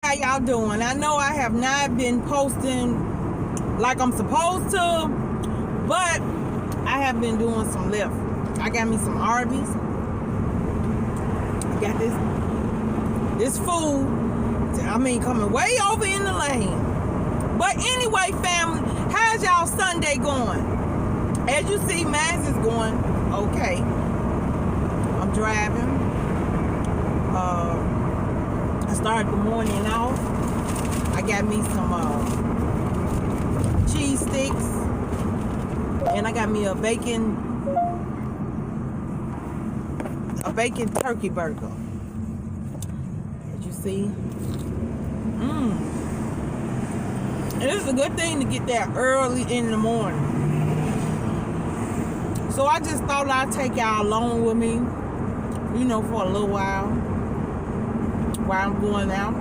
How y'all doing? I know I have not been posting like I'm supposed to, but I have been doing some lift. I got me some Arby's. Got this food, coming way over in the lane. But anyway, family, how's y'all Sunday going? As you see, Maz is going okay. I'm driving. I started the morning off. I got me some cheese sticks, and I got me a bacon turkey burger. As you see, and it's a good thing to get that early in the morning. So I just thought I'd take y'all along with me, for a little while I'm going out.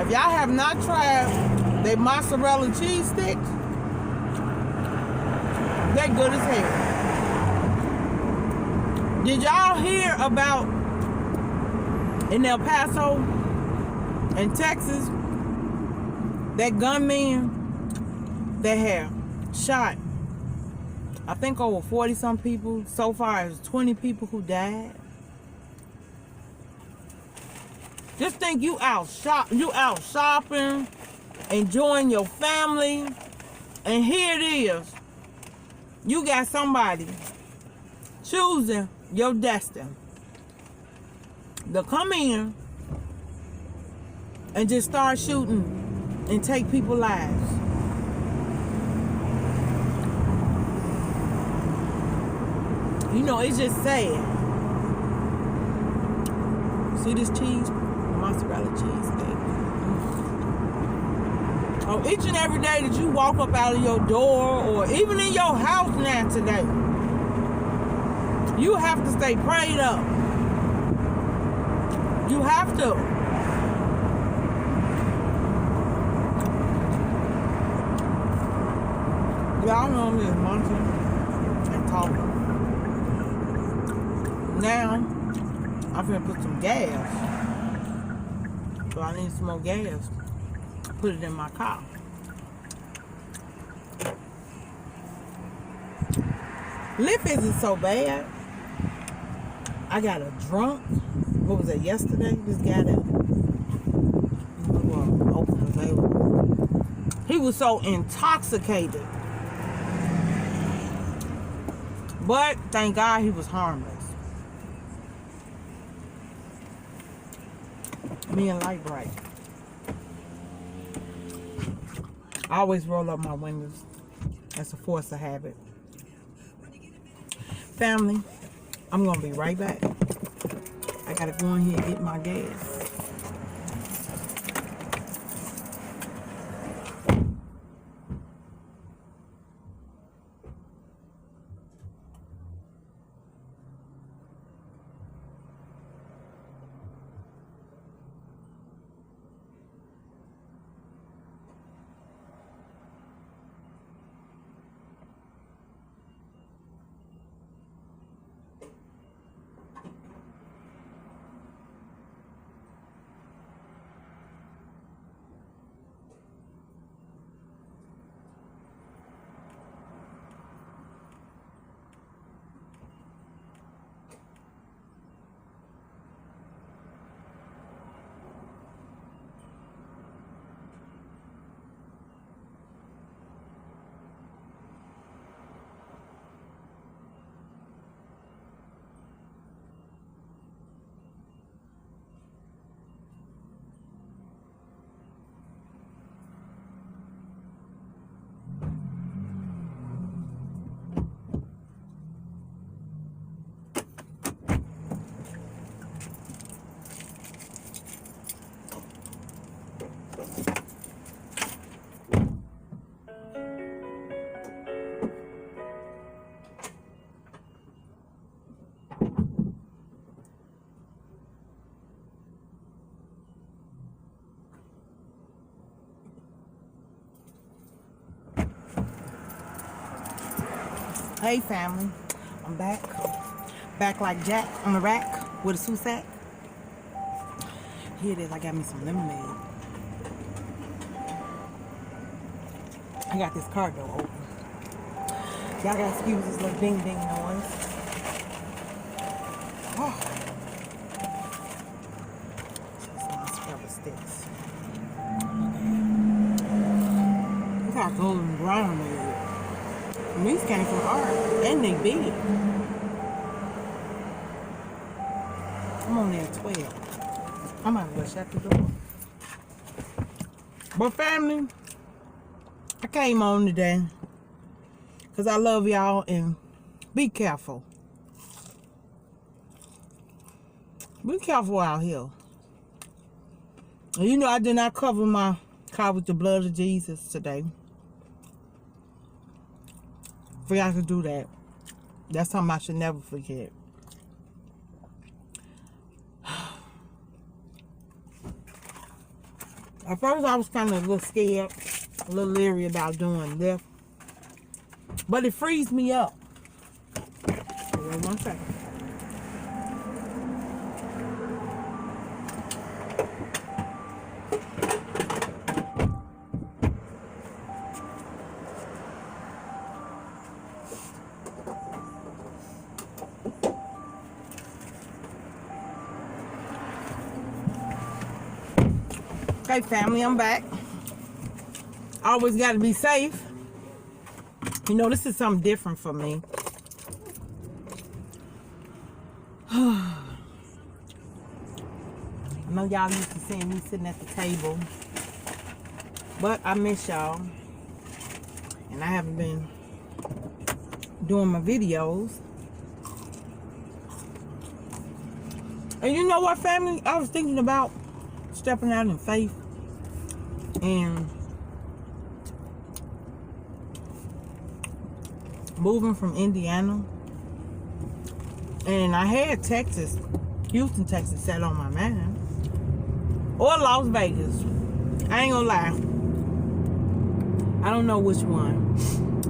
If y'all have not tried their mozzarella cheese sticks, they're good as hell. Did y'all hear about in El Paso, in Texas, that gunman that had shot, I think over 40 some people, so far as 20 people who died? Just think you out shopping, enjoying your family, and here it is. You got somebody choosing your destiny to come in and just start shooting and take people's lives. It's just sad. See this cheese? Mozzarella cheese thing. Oh, each and every day that you walk up out of your door or even in your house now today, you have to stay prayed up. You have to. Y'all know me as munching and talking. Now, I'm finna put some gas. So I need some more gas. Put it in my car. Lyft isn't so bad. I got a drunk. What was that, yesterday? This guy that open available. He was so intoxicated. But thank God he was harmless. Me and Light Bright. I always roll up my windows. That's a force of habit. Family, I'm gonna be right back. I gotta go in here and get my gas. Hey family, I'm back. Back like Jack on the rack with a Susac. Here it is, I got me some lemonade. I got this car door open. Y'all gotta excuse this little ding ding noise. Oh. Some scrubber sticks. Look how golden brown they are. These came from Arby, and they big. I'm only at 12. I might as well shut the door. But family, I came on today because I love y'all, and be careful. Be careful out here. And you know I did not cover my car with the blood of Jesus today. Forgot to do that. That's something I should never forget. At first I was kind of a little scared, a little leery about doing this, but it frees me up. Wait 1 second. Okay, family, I'm back. Always got to be safe. You know, this is something different for me. I know y'all used to seeing me sitting at the table, but I miss y'all, and I haven't been doing my videos. And you know what, family? I was thinking about stepping out in faith and moving from Indiana, and I had Texas, Houston, Texas set on my mind, or Las Vegas. I ain't gonna lie, I don't know which one,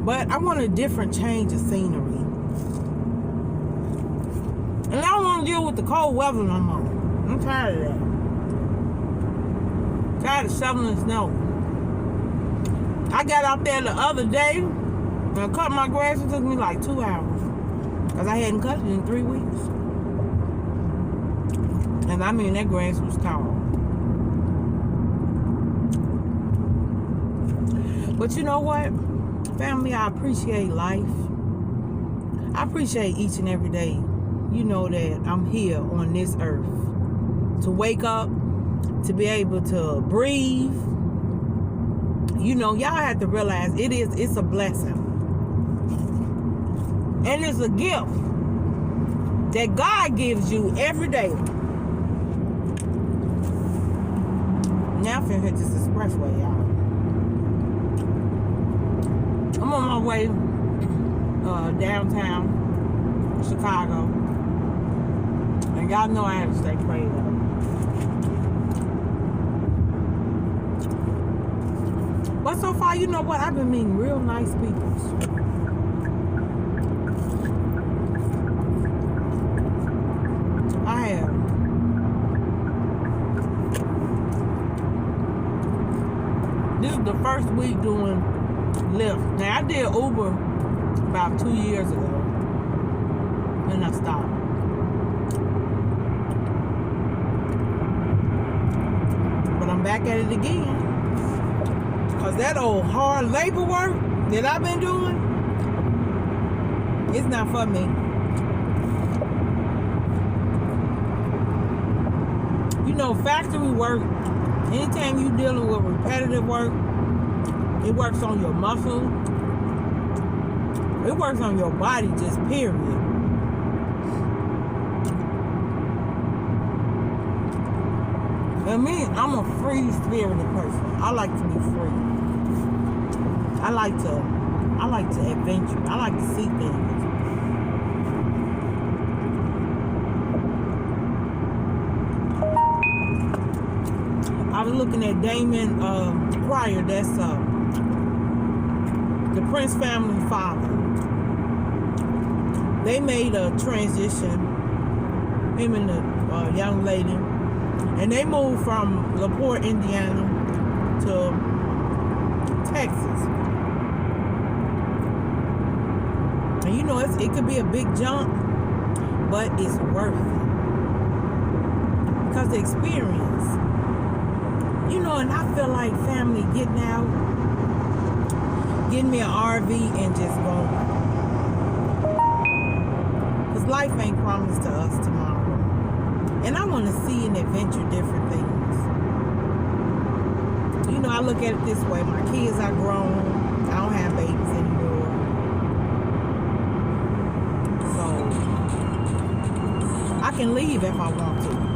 but I want a different change of scenery, and I don't want to deal with the cold weather no more. I'm tired of that. Tired of shoveling snow. I got out there the other day and I cut my grass. It took me like 2 hours because I hadn't cut it in 3 weeks. And I mean, that grass was tall. But you know what, family, I appreciate life. I appreciate each and every day. You know that I'm here on this earth to wake up, to be able to breathe. You know, y'all have to realize it's a blessing. And it's a gift that God gives you every day. Now I'm finna hit this expressway, y'all. I'm on my way downtown Chicago. And y'all know I have to stay prayed up. But so far, you know what? I've been meeting real nice people. I have. This is the first week doing Lyft. Now, I did Uber about 2 years ago. And I stopped. But I'm back at it again. Because that old hard labor work that I've been doing, it's not for me. You know, factory work, anytime you're dealing with repetitive work, it works on your muscle. It works on your body, just period. For me, I'm a free-spirited person. I like to be free. I like to adventure. I like to see things. I was looking at Damon Pryor. That's the Prince family father. they made a transition, him and the young lady, and they moved from LaPorte, Indiana to Texas. And you know, it could be a big jump, but it's worth it. Because the experience, you know, and I feel like family getting out, getting me an RV and just going. Because life ain't promised to us tomorrow. And I want to see and adventure different things. You know, I look at it this way. My kids are grown. I don't have babies anymore. So, I can leave if I want to.